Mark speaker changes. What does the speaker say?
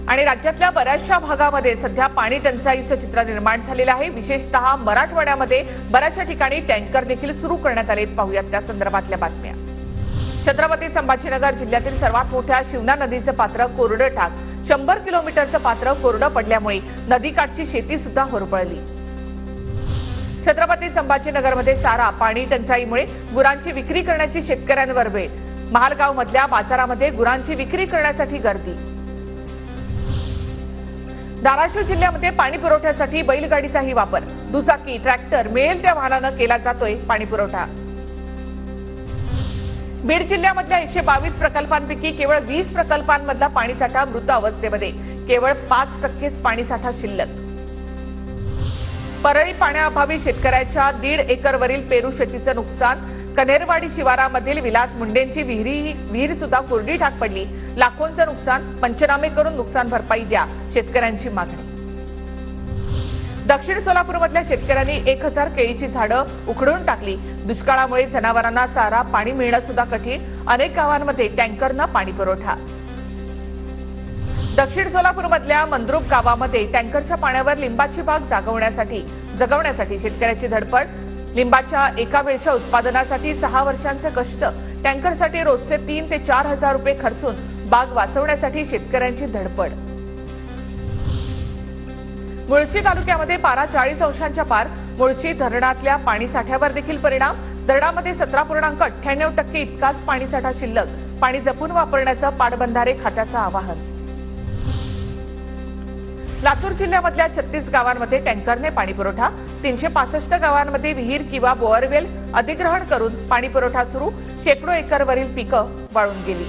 Speaker 1: आणि राज्यातल्या बऱ्याचशा भागामध्ये सध्या पाणी टंचाईचं चित्र निर्माण झालेलं आहे। विशेषतः मराठवाड्यामध्ये बऱ्याचशा ठिकाणी टँकर देखील सुरू करण्यात आलेत। पाहूयात त्या संदर्भातल्या बातम्या। छत्रपती संभाजीनगर जिल्ह्यातील सर्वात मोठ्या शिवना नदीचं पात्र कोरडं टाक 100 किलोमीटरचं पात्र कोरडं पडल्यामुळे नदीकाठची शेती सुद्धा होरपळली। छत्रपती संभाजीनगरमध्ये चारा पाणी टंचाईमुळे गुरांची विक्री करण्याची शेतकऱ्यांवर वेळ। महालगाव मधल्या बाजारामध्ये गुरांची विक्री करण्यासाठी गर्दी। धाराशिव जिल्ह्यामध्ये पाणी पुरवठ्यासाठी बैलगाडीचाही वापर। दुचाकी ट्रॅक्टर मिळेल त्या वाहनानं केला जातोय पाणी पुरवठा। बीड जिल्ह्यामधल्या 122 प्रकल्पांपैकी केवळ 20 प्रकल्पांमधला पाणीसाठा मृत अवस्थेमध्ये, केवळ 5% पाणीसाठा शिल्लक। परळी पाण्याअभावी शेतकऱ्याच्या 1.5 एकरवरील पेरू शेतीचं नुकसान। कनेरवाडी शिवारामधील विलास मुंडेंची विहीर सुद्धा कोरडी टाक पडली। लाखोंचं नुकसान, पंचनामे करून नुकसान भरपाई द्या, शेतकऱ्यांची मागणी। दक्षिण सोलापूरमधल्या शेतकऱ्यांनी 1000 केळीची झाडं उखडून टाकली। दुष्काळामुळे जनावरांना चारा पाणी मिळणं सुद्धा कठीण। अनेक गावांमध्ये टँकरनं पाणी पुरवठा। दक्षिण सोलापूरमधल्या मंद्रुप गावामध्ये टँकरच्या पाण्यावर लिंबाची बाग जगवण्यासाठी शेतकऱ्याची धडपड। लिंबाच्या एका वेळच्या उत्पादनासाठी 6 वर्षांचे कष्ट। टँकरसाठी रोजचे 3 ते 4 हजार रुपये खर्चून बाग वाचवण्यासाठी शेतकऱ्यांची धडपड। मुळशी तालुक्यामध्ये पारा 40 अंशांच्या पार। मुळशी धरणातल्या पाणीसाठ्यावर देखील परिणाम। धरणामध्ये 17.98% इतकाच पाणीसाठा शिल्लक। पाणी जपून वापरण्याचं पाटबंधारे खात्याचं आवाहन। लातूर जिल्ह्यामधल्या 36 गावांमध्ये टँकरने पाणी पुरवठा। 365 गावांमध्ये विहीर किंवा बोअरवेल अधिग्रहण करून पाणी पुरवठा सुरू। शेकडो एकरवरील पिकं वाळून गेली।